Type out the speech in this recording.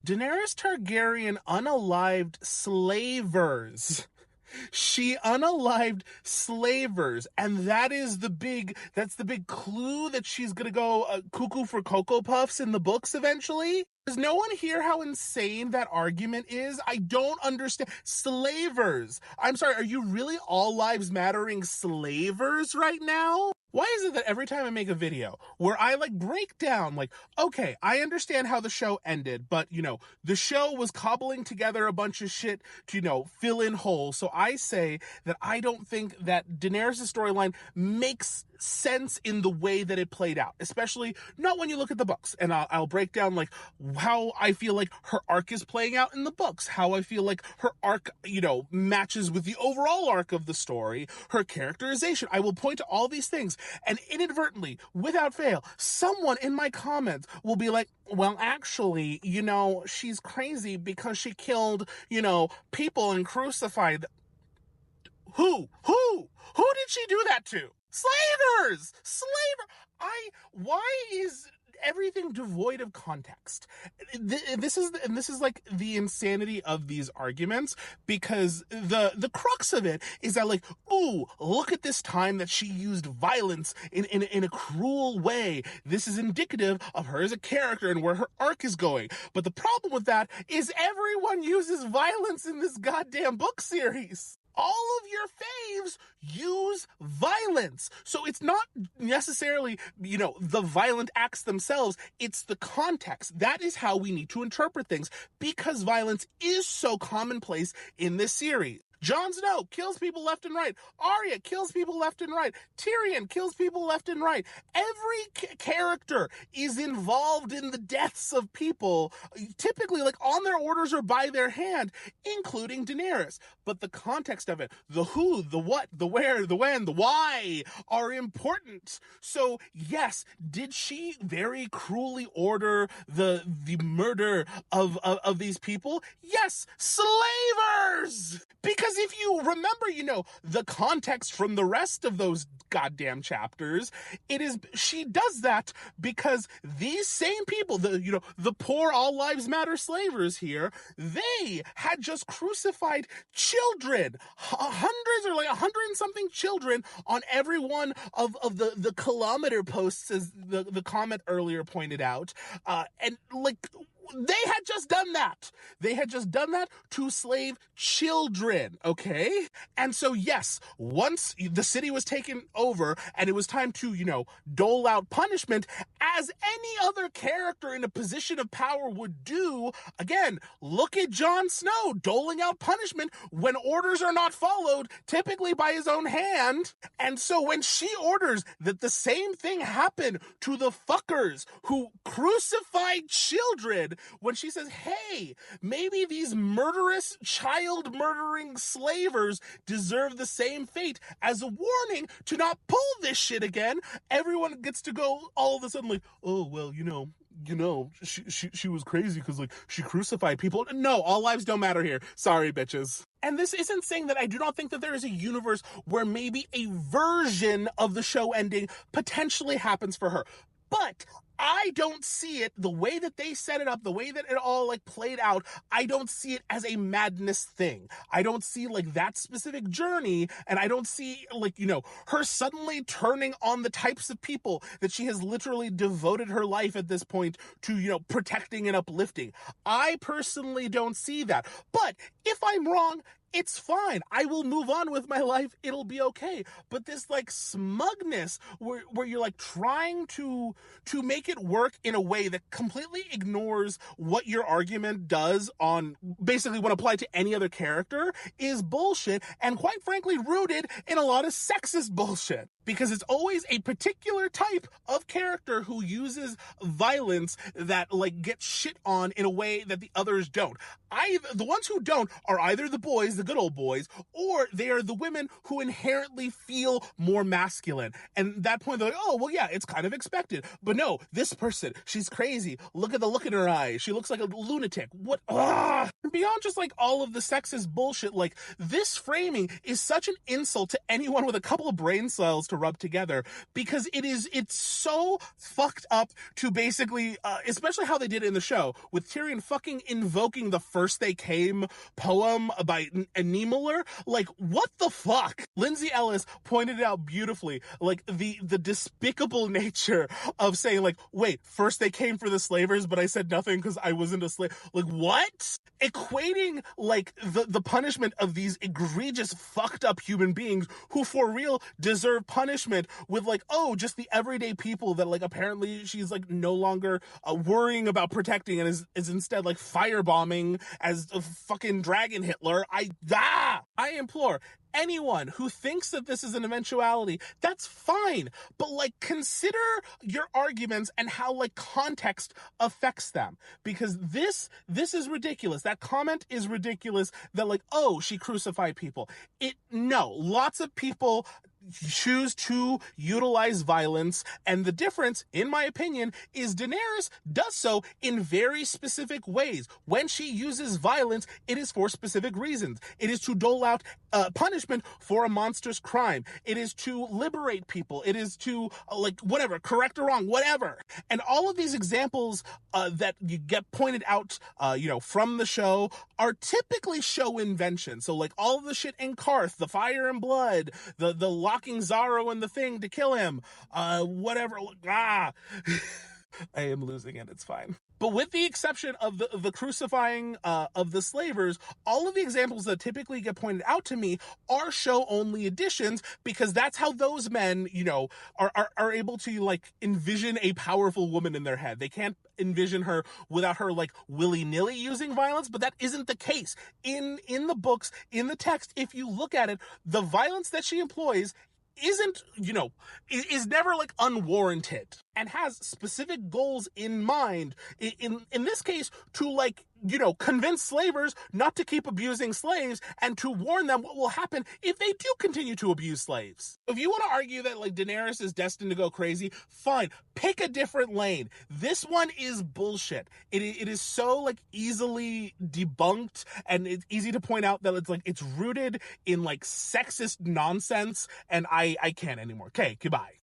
Daenerys Targaryen unalived slavers. She unalived slavers, and that's the big clue that she's gonna go cuckoo for Cocoa Puffs in the books eventually. Does no one hear how insane that argument is? I don't understand. Slavers. I'm sorry, are you really all lives mattering slavers right now? Why is it that every time I make a video where I break down, okay, I understand how the show ended, but the show was cobbling together a bunch of shit to, fill in holes. So I say that I don't think that Daenerys' storyline makes sense in the way that it played out, especially not when you look at the books. And I'll break down how I feel like her arc is playing out in the books, how I feel like her arc, matches with the overall arc of the story, her characterization. I will point to all these things, and inadvertently, without fail, someone in my comments will be like, well, actually, she's crazy because she killed, people and crucified. Who did she do that to? Slavers! Why is everything devoid of context? This is the insanity of these arguments, because the crux of it is that ooh, look at this time that she used violence in a cruel way. This is indicative of her as a character and where her arc is going. But the problem with that is everyone uses violence in this goddamn book series. All of your faves use violence. So it's not necessarily, the violent acts themselves. It's the context. That is how we need to interpret things, because violence is so commonplace in this series. Jon Snow kills people left and right. Arya kills people left and right. Tyrion kills people left and right. Every character is involved in the deaths of people, typically on their orders or by their hand, including Daenerys. But the context of it, the who, the what, the where, the when, the why, are important. So yes, did she very cruelly order the murder of these people? Yes, slavers! Because if you remember, the context from the rest of those goddamn chapters, she does that because these same people, the poor all lives matter slavers here, they had just crucified children, hundreds or 100 and something children on every one of the kilometer posts, as the comment earlier pointed out, and they had just done that. They had just done that to slave children, okay? And so, yes, once the city was taken over and it was time to, dole out punishment, as any other character in a position of power would do, again, look at Jon Snow doling out punishment when orders are not followed, typically by his own hand. And so when she orders that the same thing happen to the fuckers who crucified children, when she says, hey, maybe these murderous, child-murdering slavers deserve the same fate as a warning to not pull this shit again, everyone gets to go all of a sudden oh, well, she was crazy because she crucified people. No, all lives don't matter here. Sorry, bitches. And this isn't saying that I do not think that there is a universe where maybe a version of the show ending potentially happens for her. But I don't see it the way that they set it up, the way that it all played out. I don't see it as a madness thing. I don't see that specific journey, and I don't see her suddenly turning on the types of people that she has literally devoted her life at this point to, protecting and uplifting. I personally don't see that. But if I'm wrong, it's fine. I will move on with my life. It'll be okay. But this smugness where you're trying to make it work in a way that completely ignores what your argument does on basically when applied to any other character is bullshit, and quite frankly rooted in a lot of sexist bullshit. Because it's always a particular type of character who uses violence that gets shit on in a way that the others don't. The ones who don't are either the boys, the good old boys, or they are the women who inherently feel more masculine. And at that point, they're oh, well, yeah, it's kind of expected. But no, this person, she's crazy. Look at the look in her eyes. She looks like a lunatic. What? Beyond just all of the sexist bullshit, this framing is such an insult to anyone with a couple of brain cells to rub together, because it's so fucked up to basically, especially how they did it in the show, with Tyrion fucking invoking the First They Came poem by Niemöller. Like, what the fuck? Lindsay Ellis pointed it out beautifully, like, the despicable nature of saying, like, wait, first they came for the slavers, but I said nothing because I wasn't a slave. Like, what? Equating, like, the punishment of these egregious, fucked up human beings who for real deserve punishment with, like, oh, just the everyday people that, like, apparently she's, like, no longer worrying about protecting and is instead, like, firebombing as a fucking dragon Hitler. I implore anyone who thinks that this is an eventuality, that's fine. But, like, consider your arguments and how, like, context affects them. Because this is ridiculous. That comment is ridiculous that, like, oh, she crucified people. No, lots of people choose to utilize violence, and the difference, in my opinion, is Daenerys does so in very specific ways. When she uses violence, it is for specific reasons. It is to dole out punishment for a monstrous crime. It is to liberate people. It is to, like, whatever, correct or wrong, whatever. And all of these examples that you get pointed out, from the show are typically show invention. So, like, all of the shit in Karth, the fire and blood, the locking Zaro in the thing to kill him, whatever. I am losing it. It's fine. But with the exception of the crucifying of the slavers, all of the examples that typically get pointed out to me are show-only additions, because that's how those men, are able to, like, envision a powerful woman in their head. They can't envision her without her, like, willy-nilly using violence, but that isn't the case. In the books, in the text, if you look at it, the violence that she employs isn't, is never, like, unwarranted and has specific goals in mind. In this case, to, like, convince slavers not to keep abusing slaves and to warn them what will happen if they do continue to abuse slaves. If you want to argue that, like, Daenerys is destined to go crazy, fine. Pick a different lane. This one is bullshit. It is so, like, easily debunked, and it's easy to point out that it's, like, it's rooted in, like, sexist nonsense, and I can't anymore. Okay, goodbye.